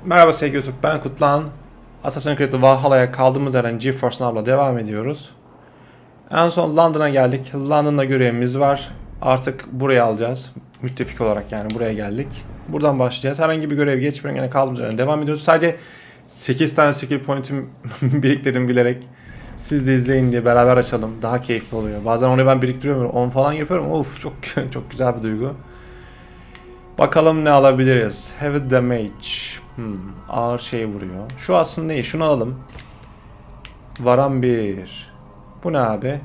Merhaba sevgili YouTube, ben Kutlan. Assassin's Creed Valhala'ya kaldığımız yerden GeForceNow'la devam ediyoruz. En son London'a geldik. London'da görevimiz var. Artık buraya alacağız. Müttefik olarak yani buraya geldik. Buradan başlayacağız. Herhangi bir görev geçmeden yine kaldığımız yerden devam ediyoruz. Sadece 8 tane skill point'im biriktirdim bilerek. Siz de izleyin diye beraber açalım. Daha keyifli oluyor. Bazen onu ben biriktiriyorum. 10 falan yapıyorum. Of çok güzel bir duygu. Bakalım ne alabiliriz. Heavy damage. Ağır şey vuruyor. Şu aslında iyi. Şunu alalım. Varan 1. Bu ne abi?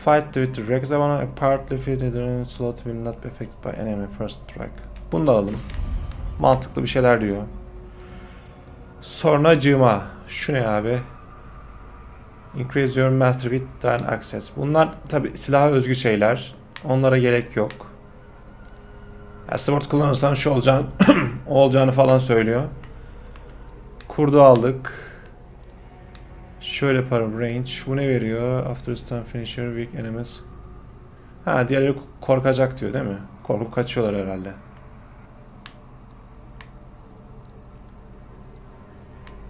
Fight with the Rex. A partly fitted slot will not be affected by enemy first strike. Bunu da alalım. Mantıklı bir şeyler diyor. Sonracığıma. Şu ne abi? Increase your master with time access. Bunlar tabi silaha özgü şeyler. Onlara gerek yok. Sword kullanırsan şu olacağını, o olacağını falan söylüyor. Kurdu aldık. Şöyle yaparım range. Bu ne veriyor? After stun finisher weak enemies. Ha, diğerleri korkacak diyor değil mi? Korkup kaçıyorlar herhalde.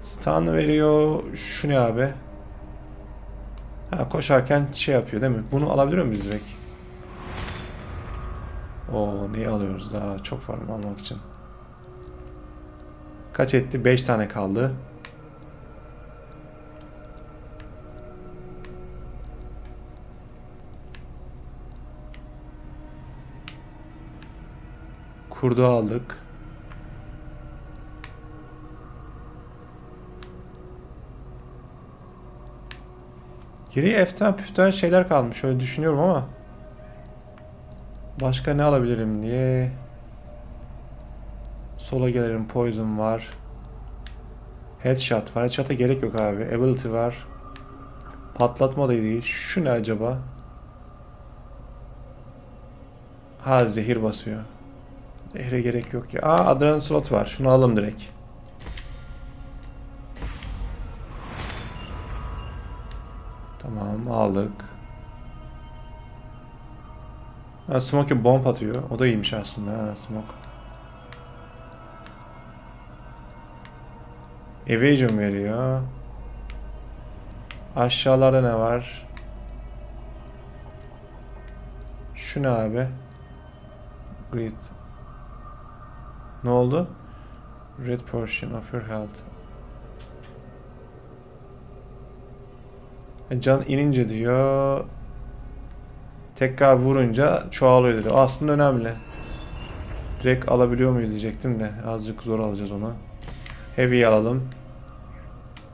Stun veriyor. Şu ne abi? Ha, koşarken şey yapıyor değil mi? Bunu alabiliyor muyuz direkt? Oo, neyi alıyoruz daha? Çok farklı almak için. Kaç etti? 5 tane kaldı. Kurdu aldık. Geriye eften püften şeyler kalmış. Şöyle düşünüyorum ama. Başka ne alabilirim diye. Sola gelirim. Poison var. Headshot var. Headshot'a gerek yok abi. Ability var. Patlatma da değil. Şu ne acaba? Ha, zehir basıyor. Zehre gerek yok ya. Aa, adrenalin slot var. Şunu alalım direkt. Tamam, aldık. Ha, smoke bomb atıyor. O da iyiymiş aslında. Ha, smoke. Evasion veriyor. Aşağılarda ne var? Şu ne abi? Grid. Ne oldu? Red portion of your health. Can inince diyor. Tekrar vurunca çoğalıyor dedi. Aslında önemli. Direkt alabiliyor muyuz diyecektim de. Azıcık zor alacağız onu. Heavy alalım.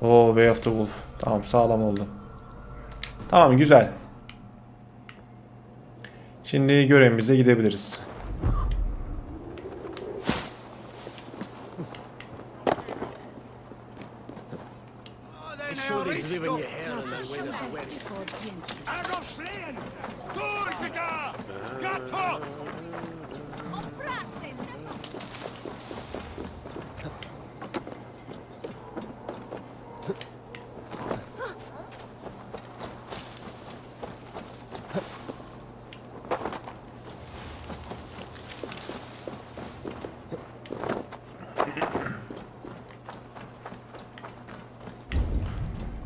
Oo, Way of the Wolf. Tamam, sağlam oldu. Tamam, güzel. Şimdi görevimize gidebiliriz.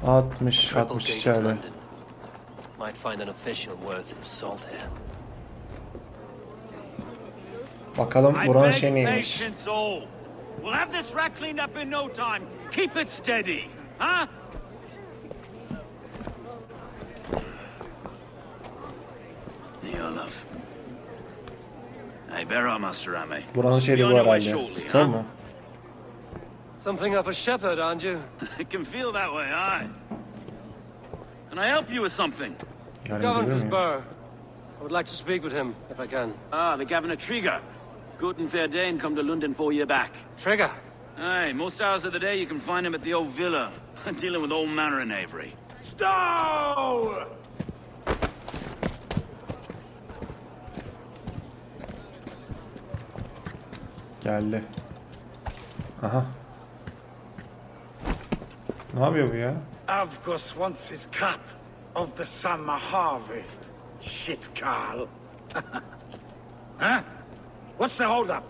Altmış içeride. Bakalım buranın şey neymiş. We'll have this rat cleaned up in no time. Keep it steady, huh? Yolov. Hey, bear up, Master Ame. Buranın şeyi bu herhalde. Star mı? Something up a shepherd, aren't you? It can feel that way, aye. Can I help you with something? Governor's Burr. I would like to speak with him, if I can. Ah, the Governor Trigger. Good and fair Dane come to London 4 years back. Trigger? Aye, most hours of the day you can find him at the old villa, dealing with all manner in Avery. Stow! Geldi. Aha. Ne yapıyor bu ya? Avgus wants his cut of the summer harvest. Shit, Carl. Huh? What's the holdup?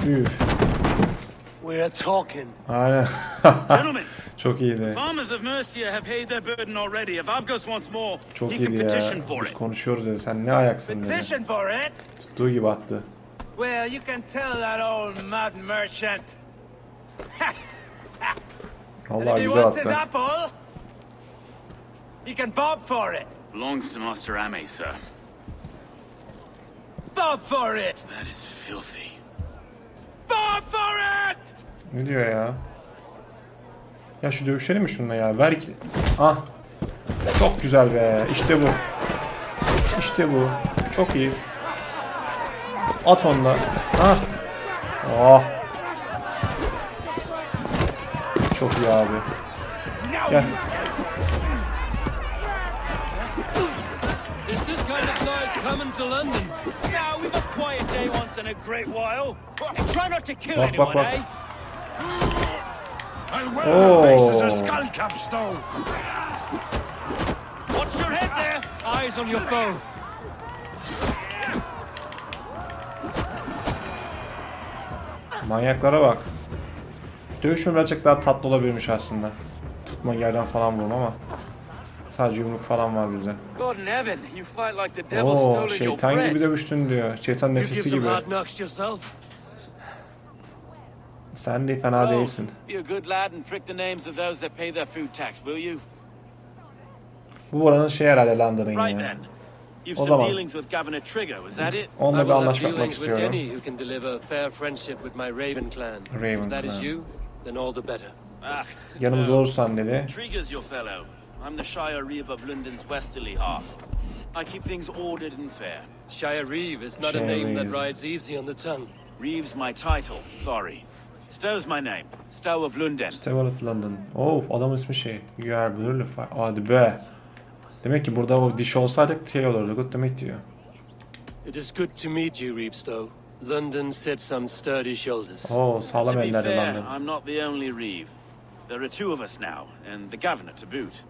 Üf. We're talking. Aynen. Gentlemen, Çok iyiydi. farmers of Mercia have paid their burden already. If Avgos wants more, Çok he can iyiydi ya. petition for Biz it. konuşuyoruz dedi. Sen ne ayaksın dedi. Petition for it? Tuttuğu gibi attı. Well, you can tell that old mud merchant. And Allah if he güzel wants his attı. apple, he can bob for it. Belongs to Master Ame, sir. Bob for it. That is filthy. Bob for it. Ne diyor ya? Ya şu dövüşelim mi şununla ya? Ver ki. Ah. Çok güzel be. İşte bu. İşte bu. Çok iyi. At onunla. Ah. Oh. Çok iyi abi. Gel. Is this kind of noise coming to London? Now we've a quiet day once in a great while. And try not to kill Bak, anyone, bak, bak. eh? And where her face is a Oh. skull capstone. Watch your head there. Eyes on your foe. Manyaklara bak. Dövüşme birazcık daha tatlı olabilirmiş aslında. Tutma, yerden falan vurma ama sadece yumruk falan var bize. God in heaven, you fight like the devil Oo, stolen your şeytan bread. gibi dövüştün diyor. Şeytan You give nefesi some gibi. hard knocks yourself. Sen de fena Well, değilsin. be a good lad and prick the names of those that pay their food tax, will you? Bu buranın şey herhalde London'ın Right ya. then. You've O some zaman. dealings with Governor Trigger, was that it? I Onunla bir will have anlaşma yapmak dealings with istiyorum. any who can deliver fair friendship with my Raven clan. Raven If that is clan. you, then all the better. Ah, Yanımızda no. olursan dedi. Trigger's your fellow. I'm the Shire Reeve of London's westerly half. I keep things ordered and fair. Shire Reeve is not Shire a name that Reeve. rides easy on the tongue. Reeve's my title, sorry. Stow's my name. Stow of London. Stewart of London. Oh, adamın ismi şey. You are böyle. Hadi be. Demek ki burada o dişi olsaydık şey olurdu. Good to meet you. It is good to meet you, Reevestow. London sits on sturdy shoulders. Oo, sağlam To be ellerde fair, London. I'm not the only Reeve. There are two of us now, and the governor to boot.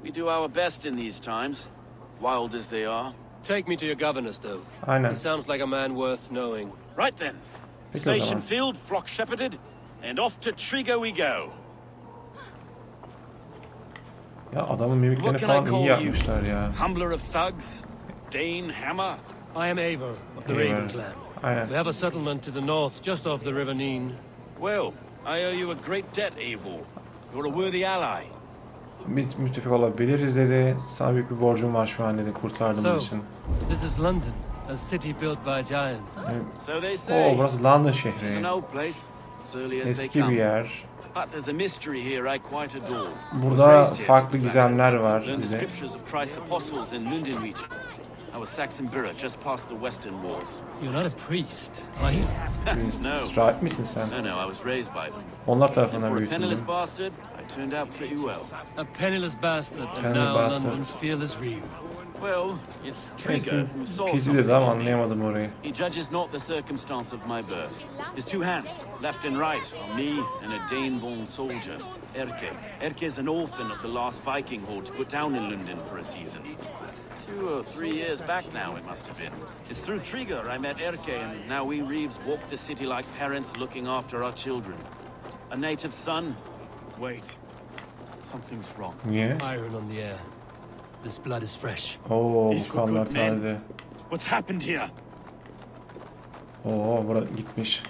We do our best in these times, wild as they are. Take me to your governor, Stow. Aynen. He sounds like a man worth knowing. Right then. Peki o zaman. Station field, flock shepherded, and off to Trigger we go. Ya adamın mimiklerini What can I falan iyi call you? yapmışlar ya. Humbler of thugs? Dane Hammer? I am Eivor of the Eivor. Raven clan. Aynen. We have a settlement to the north, just off the River Neen. Well, I owe you a great debt, Eivor. You're a worthy ally. Biz müttefik olabiliriz dedi. Sana büyük bir borcum var şu an dedi kurtardığımız So, için. this is London, a city built by giants. So they say. Oo, burası London It's an şehri. old place, surly as they Eski bir come. yer. But there's a mystery here I quite adore. Burada Was raised here, farklı in fact. gizemler var Learned the bize. scriptures of Christ's apostles in London region. I was Saxon Borough just past the western walls. You're not a priest, are you? No. Rahip misin sen? No, I was raised by them. Onlar And tarafından for a büyütüldüm. penniless bastard, I turned out pretty well. A penniless bastard, and Penniless now bastard. London's fearless Reeve. Well, it's Trigger Neyse, who saw pizi dedi something ama in me. anlayamadım orayı. He judges not the circumstance of my birth. His two hands, left and right, on me and a Dane-born soldier, Erke. Erke's an orphan of the last Viking horde put down in London for a season. 2 or 3 years back now, it must have been. It's through Trigger I met Erke, and now we Reeves walk the city like parents looking after our children. A native son? Wait. Something's wrong. Niye? Iron on the air. This blood is fresh. Oo, These bu were kanlar good men. taze. What's happened here? Oo, bura gitmiş.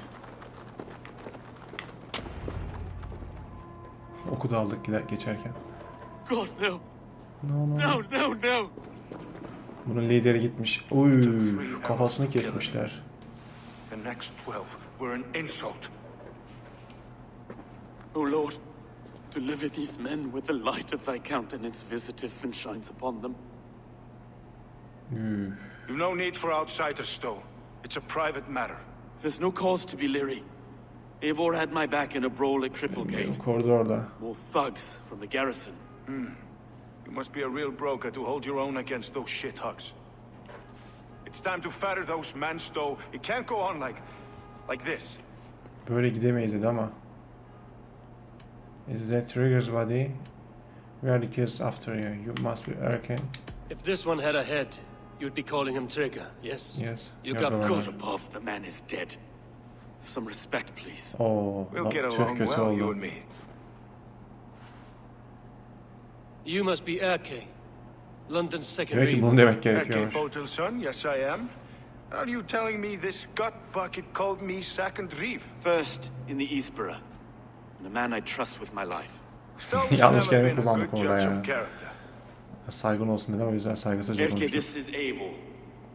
Oku da aldık geçerken. God, no. No. No, no, no. Bunun lideri gitmiş. Uy, kafasını kesmişler. The next 12 were an insult. O Lord, deliver these men with the light of thy countenance visitive and shines upon them. You've no need for outsiders, Stow. It's a private matter. There's no cause to be leery. Eivor had my back in a brawl at Cripplegate. Koridorda. More thugs from the garrison. You must be a real broker to hold your own against those shithugs. It's time to fetter those men, Stow. It can't go on like this. Böyle gidemeyiz dedi ama. Is that Trigger's body? We are the kids after you. You must be Erken. If this one had a head, you'd be calling him Trigger, yes? Yes. You you're got the God one. above, the man is dead. Some respect, please. Oo, We'll get çok along kötü well, you oldu. and me. You must be Erke, London's second Demek ki reeve. bunu demek Okay, gerekiyormuş. Botelson, yes I am. Are you telling me this gut bucket called me second reeve? First in the East Borough, and a man I trust with my life. Stowe's Yanlış never kelime been a kullandık good orada judge ya. of character. Saygın olsun dedim ama güzel saygısızca Erke, konuştum. this is Eivor.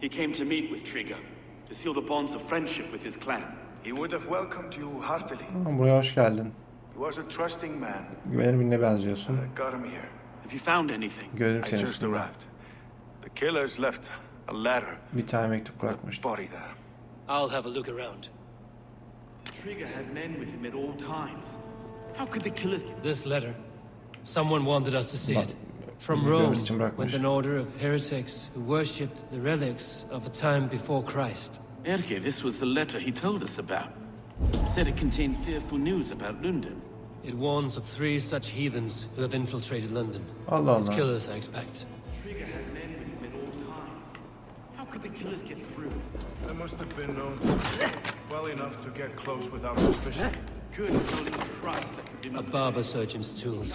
He came to meet with Trigger, to seal the bonds of friendship with his clan. He would have welcomed you heartily. Buraya hoş geldin. He was a trusting man. Güvenilir birine benziyorsun. I got him here. Have you found anything? Gördüm I seni just üstünde. arrived. The killers left a letter. Bir tane mektup The bırakmıştı. body there. I'll have a look around. Trigger had men with him at all times. How could the killers... This letter. Someone wanted us to see it. From görmemiz Rome için bırakmış. went an order of heretics who worshipped the relics of a time before Christ. Erke, this was the letter he told us about. Said it contained fearful news about London. It warns of 3 such heathens who have infiltrated London. Allah As Allah. killers, I expect. Trigger had men with him at all times. How could the killers get through? They must have been known to well enough to get close without suspicion. Good building trust that could be A most... barber surgeon's tools.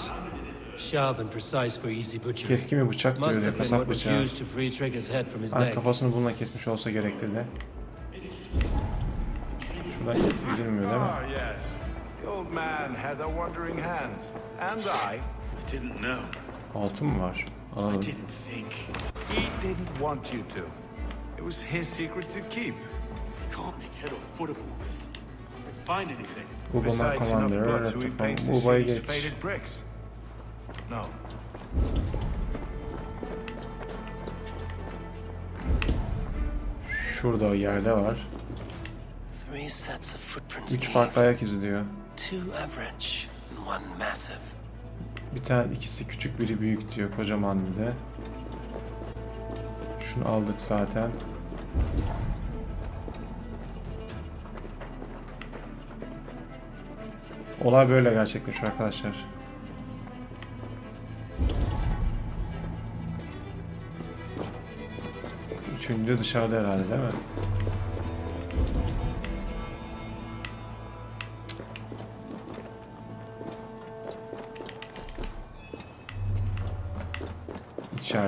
Sharp and precise for easy butchery. Keskin bir bıçak diyor Must ya, have been kasap what was bıçağı. used to free Trigger's head from his Hani neck. kafasını bununla kesmiş olsa gerek dedi. Şuradan gidilmiyor değil mi? Ah, yes. The old man had a wandering hand. And I didn't know. Altın mı var? I Alalım. didn't think. He didn't want you to. It was his secret to keep. Can't make head or foot of all this. Find anything. Ubama Besides enough Commander, blood so we paint the Uba'yı city's geç. faded bricks. No. Şurada o yerde var. 3 sets of footprints. 3 farklı ayak izi diyor. 2 average and 1 massive. Bir tane ikisi küçük biri büyük diyor kocaman bir de. Şunu aldık zaten. Olay böyle gerçekleşiyor arkadaşlar. Üçüncü de dışarıda herhalde değil mi?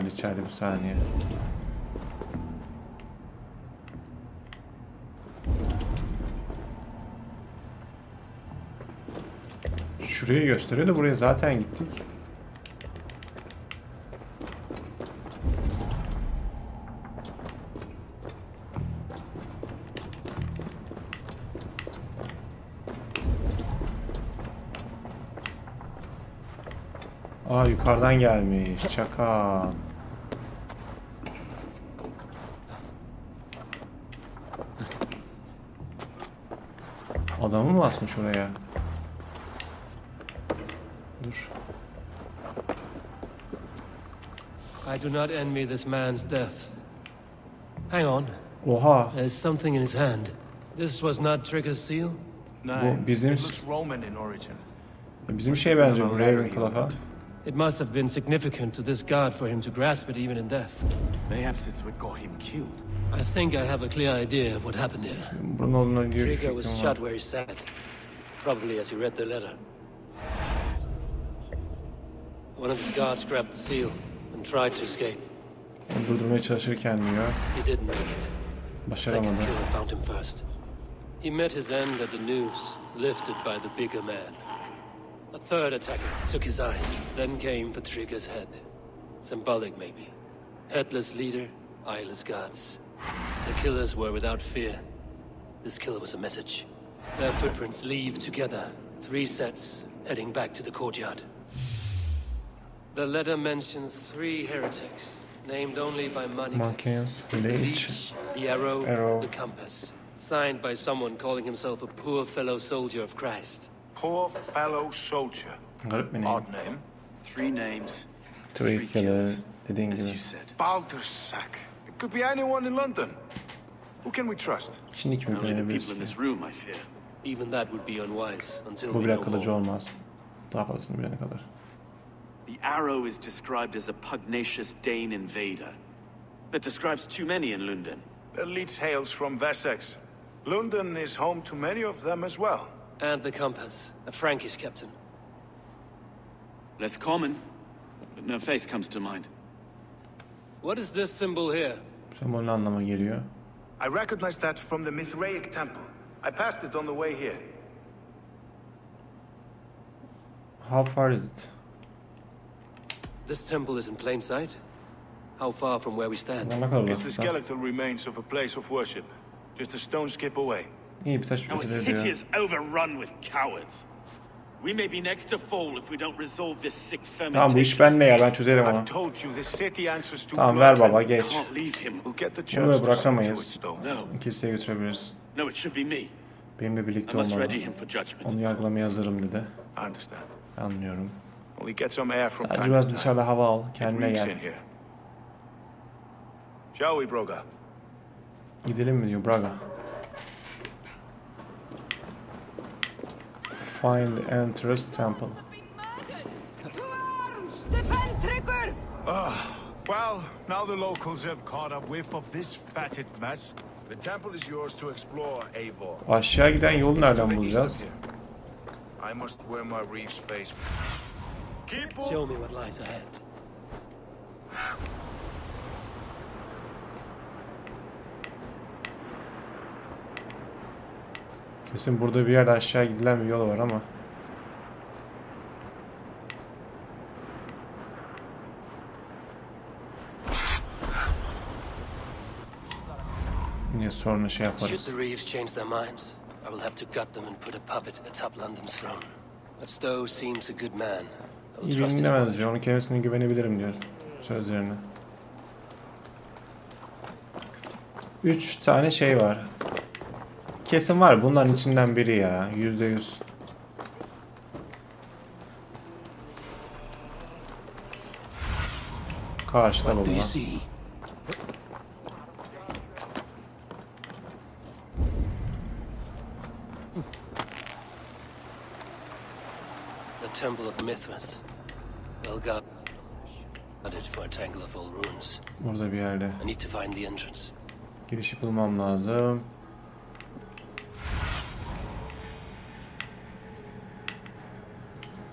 İçeride bir saniye. Şurayı gösteriyor da buraya zaten gittik. Aa yukarıdan gelmiş. Çakal. Adamı mı basmış oraya? Dur. I do not envy this man's death. Hang on. Oha. There's something in his hand. This was not Trigger's seal? No, Bu bizim it looks Roman in origin. bizim şeye benziyor bu Raven kılıfa. It must have been significant to this god for him to grasp it even in death. Perhaps it's what got him killed. I think I have a clear idea of what happened here. Bunun olduğuna göre bir Trigger was fikrim var. shot where he sat. Probably as he read the letter. One of his guards grabbed the seal and tried to escape. Onu durdurmaya çalışırken diyor. He didn't make it. Second Başaramadı. killer found him first. He met his end at the noose, lifted by the bigger man. A third attacker took his eyes, then came for Trigger's head. Symbolic, maybe. Headless leader, eyeless guards. The killers were without fear. This killer was a message. Their footprints leave together, 3 sets, heading back to the courtyard. The letter mentions 3 heretics, named only by money. Mankens, Leech, the arrow, Arrow. the compass. Signed by someone calling himself a poor fellow soldier of Christ. Poor fellow soldier. Garip bir Odd name. name. 3 names. Three killer dediğin As gibi. you said. Baldersack. It could be anyone in London. Who can we trust? Şimdi kimi Only the people güvenebiliriz in ki? this room, I fear. Even that would be unwise until Bu we bile know akıllıcı more. olmaz. Daha fazlasını bilene kadar. The arrow is described as a pugnacious Dane invader. That describes too many in London. The leech hails from Wessex. London is home to many of them as well. And the compass, a Frankish captain. Less common, but no face comes to mind. What is this symbol here? Sembolün anlamı geliyor. I recognize that from the Mithraic temple. I passed it on the way here. How far is it? This temple is in plain sight? How far from where we stand? Ne kadar It's the uzakta? skeletal remains of a place of worship. Just a stone skip away. İyi bir taş Our ötede city diyor. is overrun with cowards. We may be next to fall if we don't resolve this sick fermentation. Tamam bu iş bende ya, ben çözerim I've onu. told you this city answers to Tamam blood ver baba and geç. Can't leave him. we'll get the Bunu church da to see to bırakamayız. its stone. No, Kiliseye götürebiliriz. no, it should be me. Benimle I birlikte must olmalı. ready him for judgment. Onu yargılamaya hazırım dedi. I understand. Anlıyorum. Only get some air from Sadece time biraz to time. dışarıda hava al. It Kendine reeks gel. in here. Shall we, Broga? Gidelim mi diyor Braga. Find the entrance temple. Well, now the locals have caught a whiff of this fatted mess. The temple is yours to explore, Eivor. Aşağı giden yolu It's to nereden the east bulacağız? of here. I must wear my reef's face. Keep on. Show me what lies ahead. Kesin burada bir yerde aşağı gidilen bir yol var ama. Yine sonra şey Should yaparız. the Reeves change their minds, I will have to gut them and put a puppet atop London's throne. But Stowe seems a good man. I will İyi trust him. dinlemez diyor. Onun kendisine güvenebilirim diyor. Sözlerine. 3 tane şey var. Kesin var. Bunların içinden biri ya. %100. Karşıda What do you baba. see? The Temple of Mithras. Well guarded for a tangle of old ruins. Burada bir yerde. I need to find the entrance. Girişi bulmam lazım.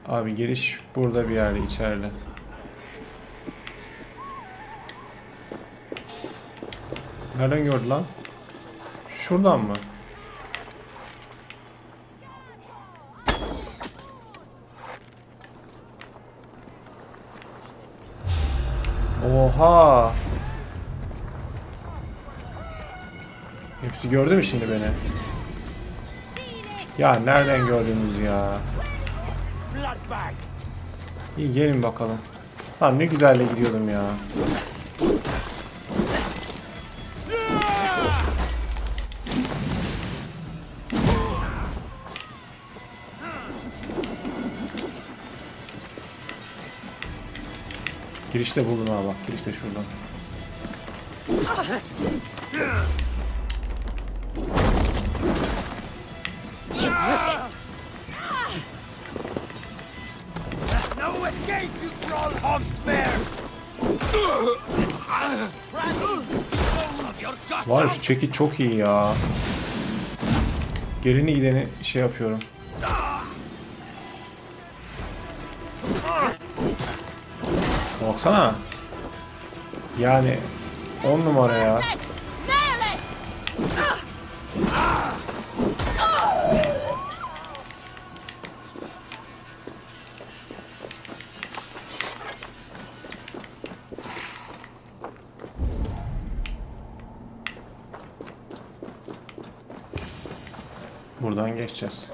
Abi giriş burada bir yerde, içeride. Nereden gördü lan? Şuradan mı? Oha! Hepsi gördü mü şimdi beni? Ya nereden gördünüz ya? İyi gelin bakalım. Lan ne güzel de gidiyordum ya. Girişte buldum ha bak. Girişte şuradan. No escape, you troll hunt bear! Var ya şu çekiç çok iyi ya. Geleni gideni şey yapıyorum. Baksana. Yani 10 numara ya. Buradan geçeceğiz.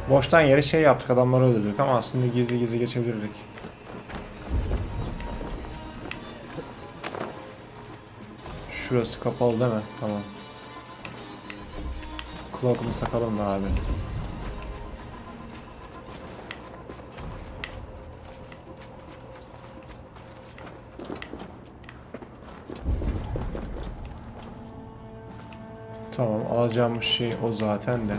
Boştan yere şey yaptık, adamları öldürdük ama aslında gizli gizli geçebilirdik. Şurası kapalı değil mi? Tamam. Cloak'umuzu takalım da abi. Tamam, alacağımız şey o zaten de.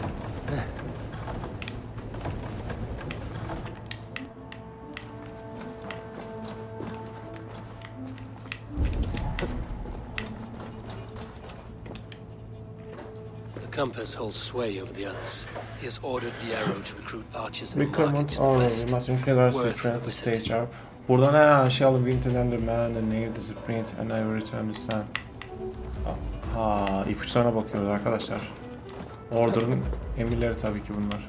compass holds sway over the others. He has ordered the arrow to recruit archers and Recruitment market to the order. west. We must increase our Worth strength to the stage visit. up. Buradan shall we intend the man and name the sprint and I will return to sand. Ha, ipuçlarına bakıyoruz arkadaşlar. Order'ın emirleri tabii ki bunlar.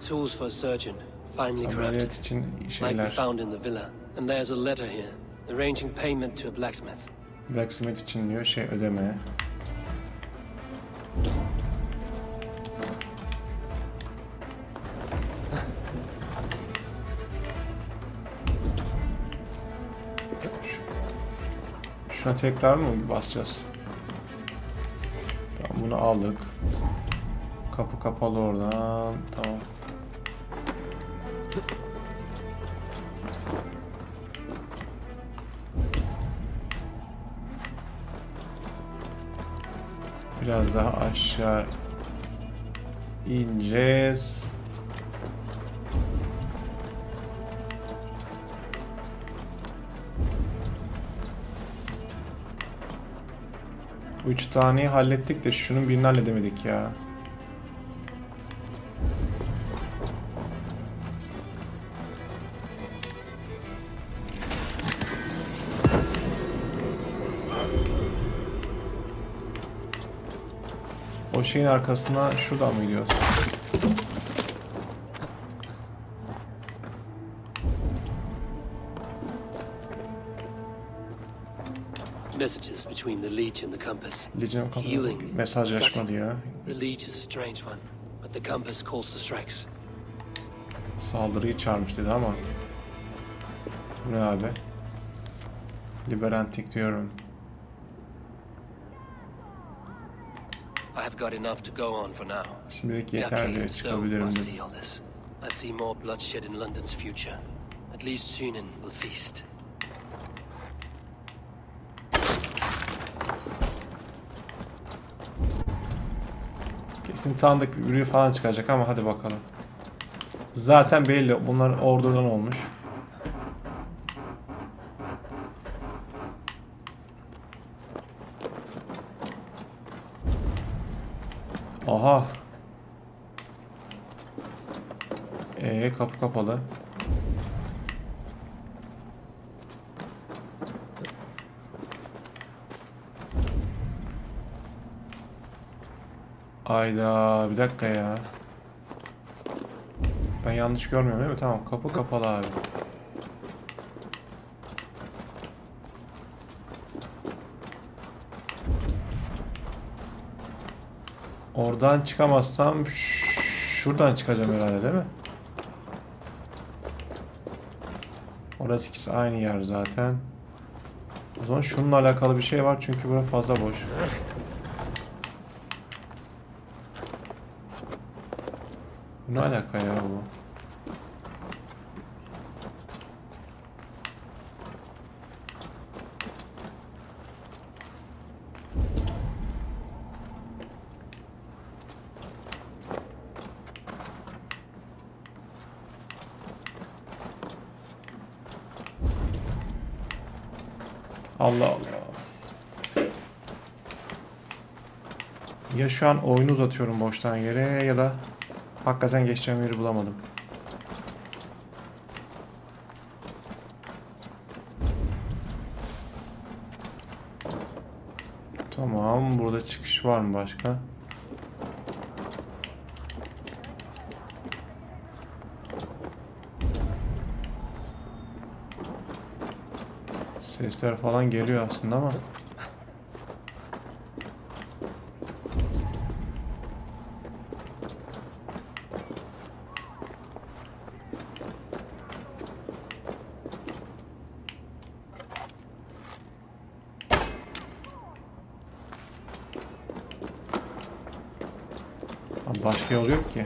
Tools for a surgeon, finely Ameliyat crafted, için like we şeyler. found in the villa. And there's a letter here, arranging payment to a blacksmith. Blacksmith için diyor ödeme. Şuna tekrar mı basacağız? Tamam, bunu aldık. Kapı kapalı oradan. Tamam. Biraz daha aşağı ineceğiz. Bu 3 taneyi hallettik de şunun birini halledemedik ya. O şeyin arkasına şuradan mı gidiyoruz? Messages between the leech and the compass. Legion'un Healing. mesajlaşma diyor. The leech is a strange one, but the compass calls to strikes. Saldırıyı çağırmış dedi ama. Bu ne abi? Liberantik diyorum. I have got enough to go on for now. Şimdilik yeter diyor, çıkabilirim I diyor. see all this. I see more bloodshed in London's future. At least Sunan will feast. Kesin sandık bir ürün falan çıkacak ama hadi bakalım. Zaten belli, bunlar ordudan olmuş. Aha. Kapı kapalı. Ayda bir dakika ya. Ben yanlış görmüyorum değil mi? Tamam, kapı kapalı abi. Oradan çıkamazsam şuradan çıkacağım herhalde değil mi? Orası ikisi aynı yer zaten. O zaman şununla alakalı bir şey var çünkü burası fazla boş. Bu ne alaka ya bu? Allah Allah. Ya şu an oyunu uzatıyorum boştan yere ya da hakikaten geçeceğim yeri bulamadım. Tamam, burada çıkış var mı başka? Sesler falan geliyor aslında ama. Başka yol yok ki.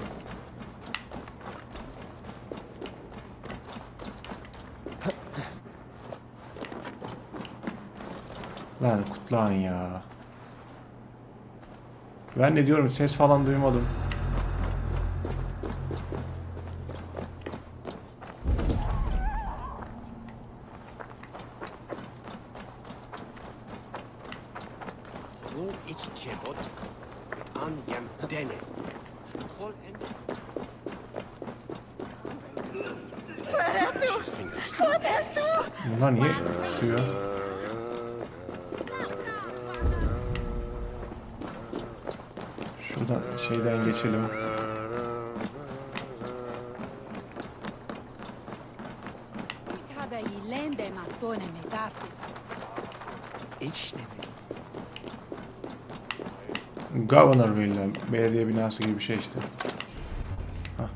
Lan kutlan ya. Ben ne diyorum, ses falan duymadım. Nu iç çebot, an yem Bunlar niye suyu? Şuradan şeyden geçelim. Governorville, belediye binası gibi bir şey işte. Hah.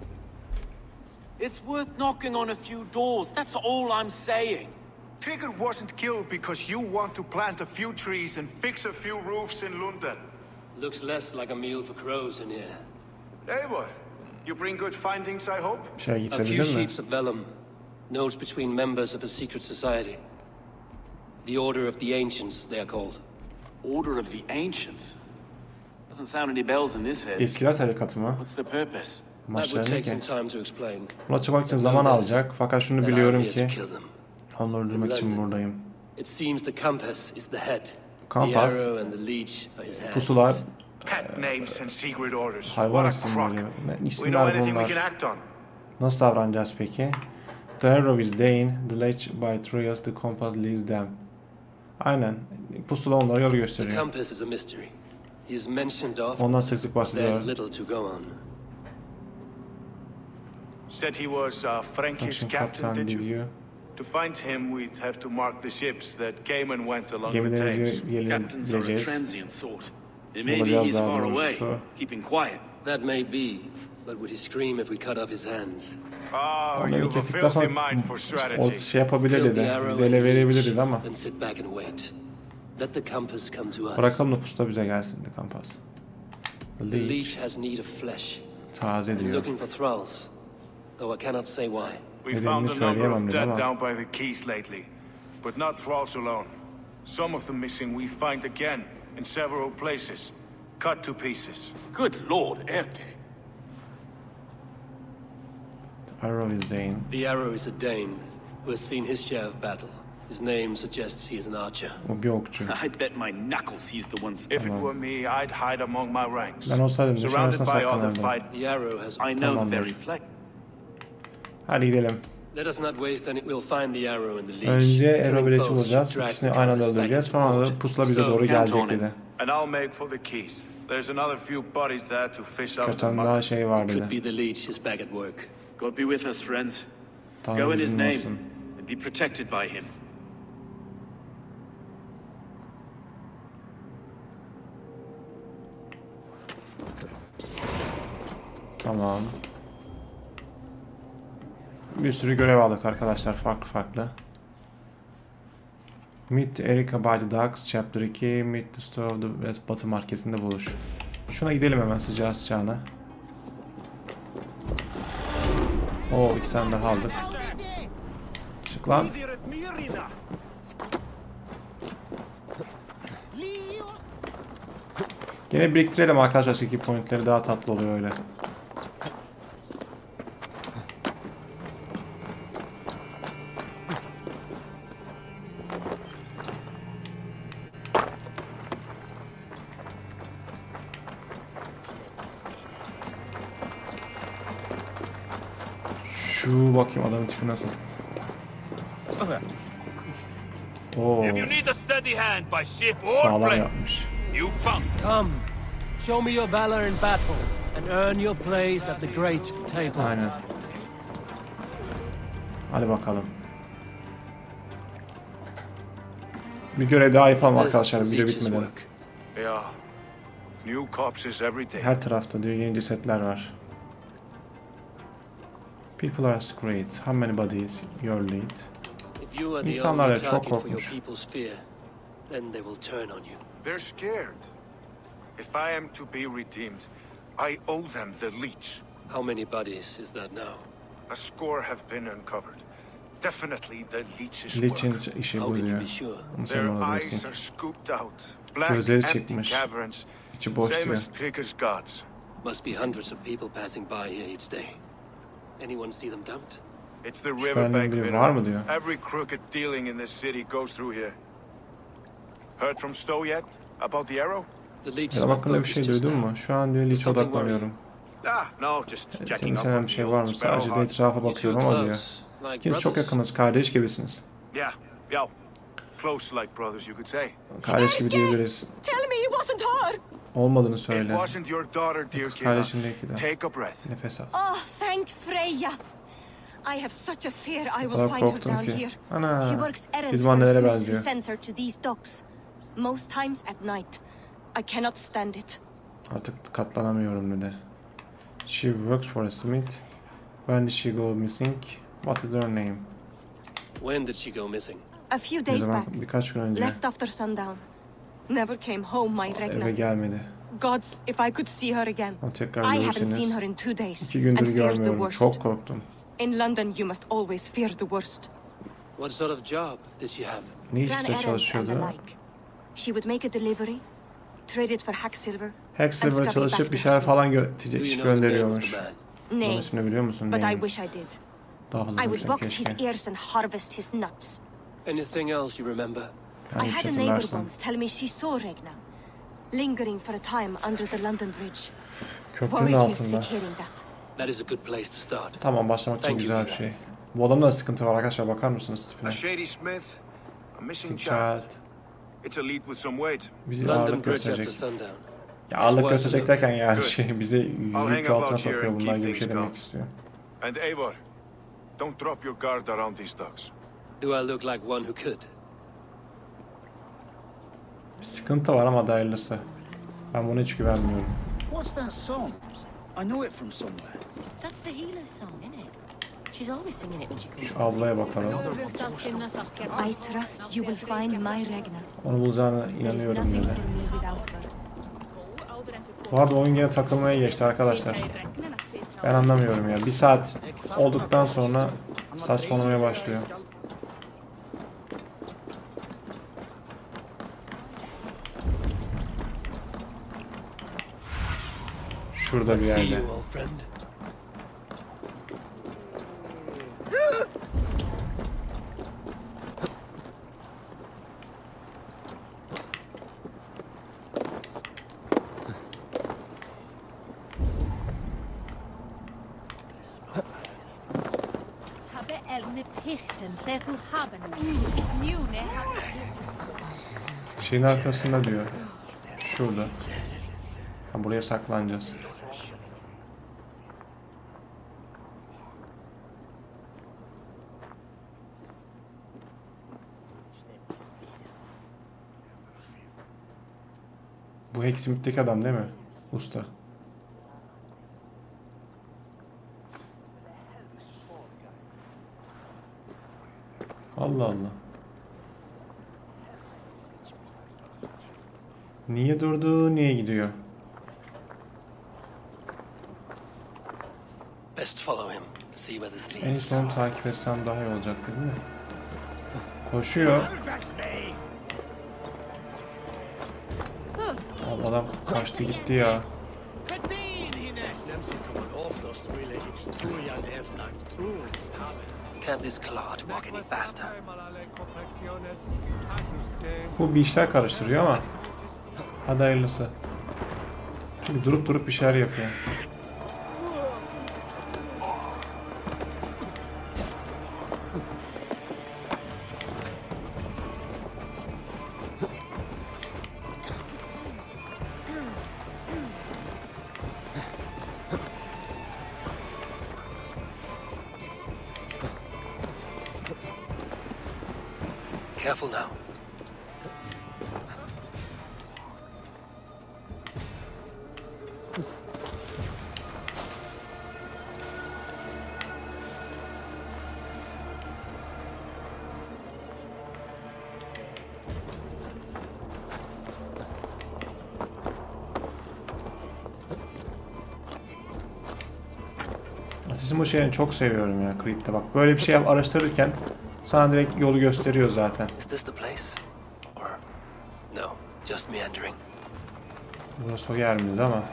It's worth knocking on a few doors, that's all I'm saying. Trigger wasn't killed because you want to plant a few trees and fix a few roofs in London. Looks less like a meal for crows in here. Hey, what? You bring good findings, I hope? Şey A few getirebilir mi? sheets of vellum, notes between members of a secret society. The Order of the Ancients, they are called. Order of the Ancients? Doesn't sound any bells in this head. Eskiler tarikatı mı? What's the purpose? That would Maçları ne take some ki? time to explain. Buna çıkmak için zaman alacak. Fakat şunu That I'm biliyorum here ki to kill them. onları öldürmek için buradayım. It seems the compass is the head. Kompas, The arrow and the leech are his hands. pusular, Pet names and secret orders. hayvan What a crock. isimleri. Ne We know isimler anything we bunlar? can act on. Nasıl davranacağız peki? The arrow is Dane, the leech by trails, the compass leads them. Aynen. Pusula onlara yol The gösteriyor. compass is a mystery. He is mentioned often. Ondan sık sık There's bahsediyor. little to go on. Said he was a Frankish Action captain, kaptan did you? diyor. To find him, we'd have to mark the ships that came and went along the Gemileri Thames. Captains are a geleceğiz. transient sort. Maybe Olacağız he's daha far away, doğrusu. keeping quiet. That may be, but would he scream if we cut off his hands? Oh, Onları you've a kestikten filthy sonra mind for o strategy. şey yapabilir Kill the dedi. arrow Bize and ele the verebilir leech, dedi ama. then sit back and wait. Let the compass come to us. Bırakalım da pusula bize gelsin de kampas. The The leech. leech has need of flesh. Taze I'm diyor. looking for thralls, though I cannot say why. We Nedenini found a number söyleyemem of dedi dead ama. down by the quays lately, but not thralls alone. Some of the missing we find again in several places, cut to pieces. Good Lord, Erke. Arrow is Dane. The arrow is a Dane who has seen his share of battle. His name suggests he is an archer. O bir okçu. I bet my knuckles he's the one. If it were me, I'd hide among my ranks, Ben olsaydım düşün surrounded arasına by other saklanırdım. fight. The arrow has... I know the Tamamdır. very place. Hadi gidelim. Let us not waste any... We'll find the arrow and the leech. Önce Killing arrow ve leech'i both bulacağız. should drag İkisini the aynı anda compass back öldüreceğiz. into Sonra da port. pusula bize doğru Count gelecek on it. dedi. And I'll make for the keys. There's another few bodies there to fish out Birkaç the tane mud. daha şey var Could dedi. be the leech is back at work. God be with us, friends. Go Tanrı in his bizimle name olsun. and be protected by him. Tamam. Bir sürü görev aldık arkadaşlar, farklı farklı. Meet Erika by the Docks, Chapter 2, Meet the Store of the West Batı Marketi'nde buluş. Şuna gidelim hemen sıcağı sıcağına. Oo, 2 tane daha aldık. Çık lan. Gene biriktirelim arkadaşlar, skill pointleri daha tatlı oluyor öyle. Şu bakayım adamın tipi nasıl. Oo, If you need a steady hand by ship or sağlam plane, yapmış. you found. Come, show me your valor in battle, and earn your place at the great table. Aynen. Hadi bakalım. Bir görev daha yapalım This arkadaşlar, video leech's bitmeden. work. Yeah. New corpses every day. Her tarafta diyor yeni cesetler var. People are great. How many bodies? Your lead. If you are the İnsanlar only çok target for your korkmuş. people's fear, then they will turn on you. They're scared. If I am to be redeemed, I owe them the leech. How many bodies is that now? A score have been uncovered. Definitely the leech's Leech'in work. işi How bu can you diyor. be sure? Onu sen Their bana eyes diyorsun. are scooped out. Black, Gözleri empty çıkmış. caverns. İçi boş Same diyor. as Trigger's gods. Must be hundreds of people passing by here each day. Anyone see them dumped? It's the Şüphelendiğin riverbank biri villa. var mı diyor. Every crooked dealing in this city goes through here. Heard from Stowe yet? About the arrow? The leech is Ya my hakkında bir focus şey just duydun now. mu? Şu an diyor leech'e odaklanıyorum. No, just Senin checking up içeren on bir the şey var old mı? Sadece de spellhawk. etrafa You two bakıyorum are ama diyor. close, like İkiniz çok brothers. yakınız, kardeş gibisiniz. Yeah, close like brothers, you could say. Kardeş gibi diyebiliriz. Tell me it wasn't her! Olmadığını It söyle. wasn't your daughter, dear Kız kid. kardeşin değil ki de. Take a breath. Nefes al. Oh, thank Freya! I have such a fear I O will kadar find her korktum down ki. here. Ana. She works errands Bizim for a annelere smith who benziyor. sends her to these docks. Most times at night. I cannot stand it. Artık katlanamıyorum dedi. She works for a smith. When did she go missing? What is her name? When did she go missing? A few Ne days zaman? back. Birkaç gün önce. Left after sundown. Never came home, my Eve Regna. gelmedi. Gods, if I could see her again. Ama tekrar I haven't seen görürseniz. her in 2 days. 2 gündür and fear the görmüyorum. worst. Çok korktum. In London, you must always fear the worst. What sort of job did she have? Ne Ran işte errands and the çalışıyordu? like. She would make a delivery, trade it for hack silver. Hacksilver'a and çalışıp scurry bir back şeyler to falan Do you know the name of gönderiyormuş. the man? Bunun Nay, ismini biliyor musun? but I Neyim? wish I did. Daha I fazla would bilsem box his keşke. ears and harvest his nuts. Anything else you remember? Yani I bir had şey a neighbor hatırlarsam. once tell me she saw Regna, lingering for a time under the London Bridge. Köprünün Worried me altında. sick hearing that. That is a good place to start. Tamam, başlamak için Thank you güzel bir for şey. Bu adamda da sıkıntı var arkadaşlar, bakar mısınız tipine? A shady smith, a missing Sick child. child. It's a lead with some weight. Bizi London ağırlık Bridge after gösterecek. sundown. Ya ağırlık That's gösterecek worth derken yani Good. şey bize hang yük altına about here sokuyor and bunlar keep gibi bir şey things demek going. istiyor. And Eivor, don't drop your guard around these docks. Do I look like one who could? Bir sıkıntı var ama hayırlısı. Ben buna hiç güvenmiyorum. What's that song? I know it from somewhere. That's the healer's song, isn't it? She's always singing it when she comes. Şu ablaya bakalım. I trust you will find my Regna. Onu bulacağına There is inanıyorum nothing dedi. for me without her. Bu arada oyun gene takılmaya geçti arkadaşlar. Ben anlamıyorum ya. 1 saat olduktan sonra saçmalamaya başlıyor. Şurada bir See yerde. you, old friend. Şeyin arkasında diyor. Şurada. Ha, buraya saklanacağız. Bu Heximith'teki adam değil mi? Usta. Allah Allah. Niye durdu, niye gidiyor? Best follow him. See where this En leads. son takip etsem daha iyi olacak değil mi? Koşuyor. Adam kaçtı gitti ya. Can't this clod walk any faster? Bu bir işler karıştırıyor ama hadi hayırlısı. Çünkü durup durup bir şeyler yapıyor. Careful now. Assassin's şeyini çok seviyorum ya Creed'de bak. Böyle bir şey araştırırken sana direkt yolu gösteriyor zaten. Is this the place? Or no, just meandering. Burası o yer miydi ama.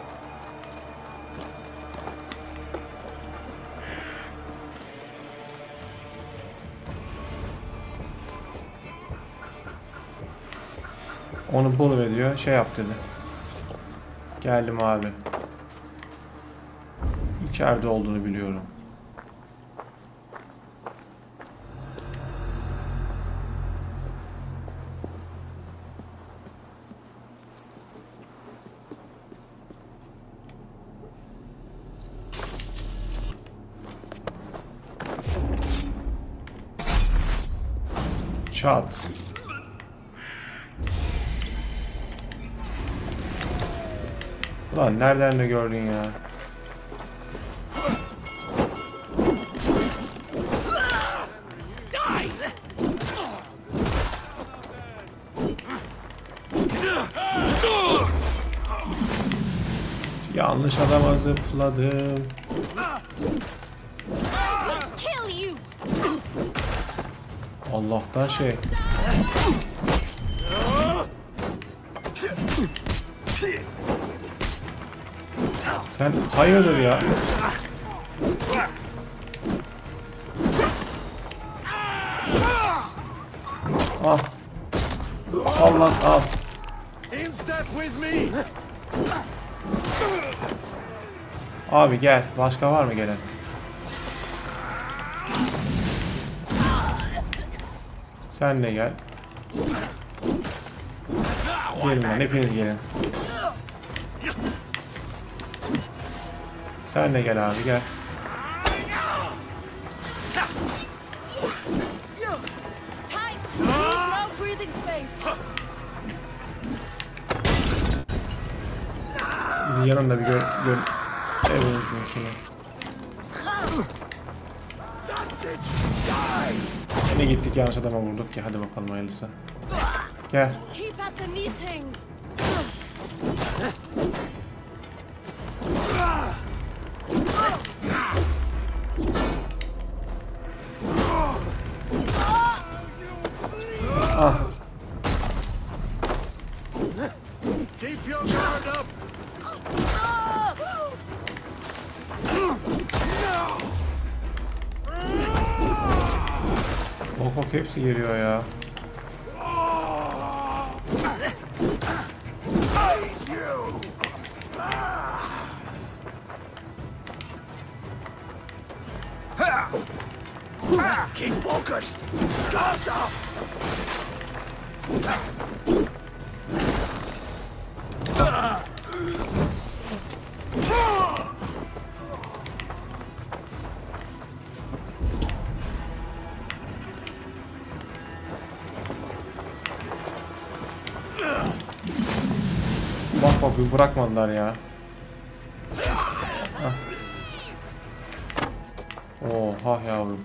Onu bul ve diyor şey yap dedi. Geldim abi. İçeride olduğunu biliyorum. Çat. Ulan nereden de gördün ya? Yanlış adama zıpladım. Allah'tan şey. Sen hayırdır ya? Ah. Allah al. Abi gel. Başka var mı gelen? Sen de gel. Gelin lan, hepiniz gelin. Sen de gel abi, gel. Bir yanında bir gör evinizinkini. Yine gittik, yanlış adama vurduk ki. Hadi bakalım hayırlısı. Gel. Ah. Keep your guard up. Bok hepsi geliyor ya. Keep focused. Guard up. Bak bir bırakmadılar ya. Hah. Oha yavrum.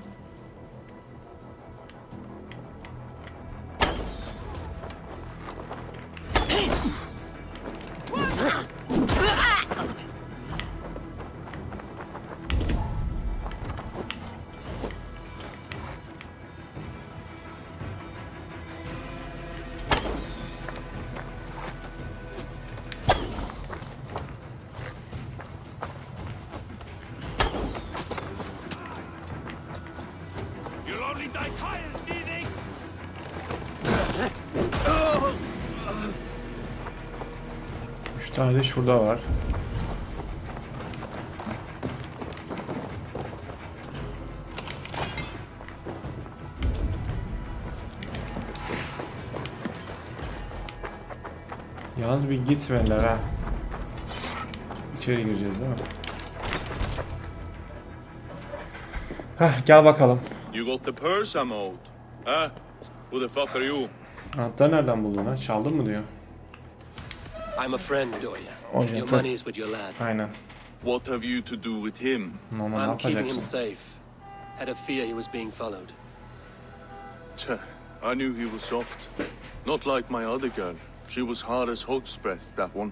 Üç tane de şurada var. Yalnız bir gitmediler ha. İçeri gireceğiz değil mi? Heh, gel bakalım. You got the purse I'm owed. Huh? Who the fuck are you? Anahtarı nereden buldun ha? Çaldın mı diyor. I'm a friend, Doya. Your money is with your lad. Aynen. What have you to do with him? Normal ne I'm keeping him yapacaksın? safe. Had a fear he was being followed. Tch, I knew he was soft. Not like my other girl. She was hard as hog's breath, that one.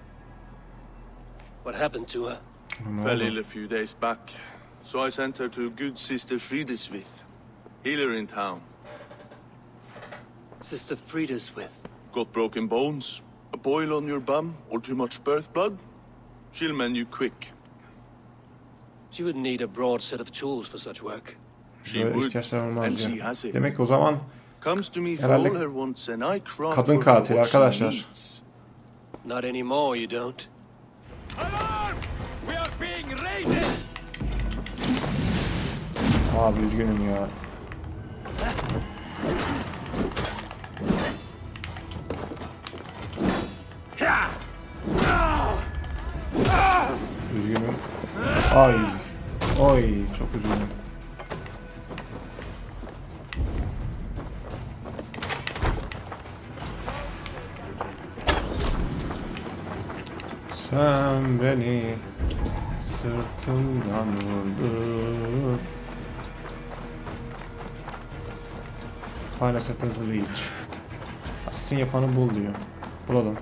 What happened to her? Fell ill a few days back. So I sent her to good sister Friedeswith. Healer in town. Sister Friedeswith. Got broken bones, a boil on your bum, or too much birth blood? She'll mend you quick. She would need a broad set of tools for such work. She Böyle would, ihtiyaçlar olmaz and diyor. she has it. Demek o zaman Comes to me for herhalde all her wants, and I craft kadın for her katil what she arkadaşlar. needs. Not anymore, you don't. Alarm! We are being raided! Abi üzgünüm ya. Üzgünüm. Ay. Oy çok üzgünüm. Sen beni sırtımdan vurdun. Final sentence reach. Assassin yapanı bul diyor. Bulalım.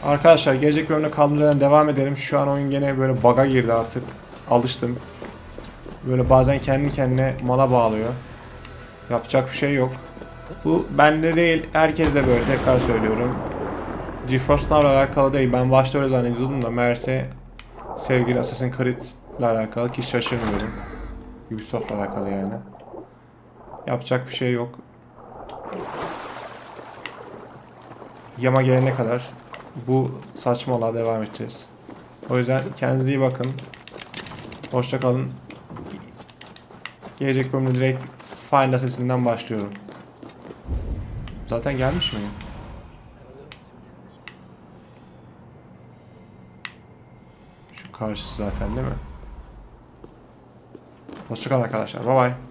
Arkadaşlar gelecek bölümde kaldığımız yerden devam edelim. Şu an oyun gene böyle bug'a girdi artık. Alıştım. Böyle bazen kendi kendine mala bağlıyor. Yapacak bir şey yok. Bu bende değil, herkes de böyle, tekrar söylüyorum. GeForceNow ile alakalı değil. Ben başta öyle zannediyordum da meğerse sevgili Assassin's Creed ile alakalı, ki şaşırmıyorum. Ubisoft ile alakalı yani. Yapacak bir şey yok. Yama gelene kadar bu saçmalığa devam edeceğiz. O yüzden kendinize iyi bakın. Hoşça kalın. Gelecek bölümde direkt Final sesinden başlıyorum. Zaten gelmiş mi? Şu karşısı zaten değil mi? Hoşça kalın arkadaşlar. Bye bye.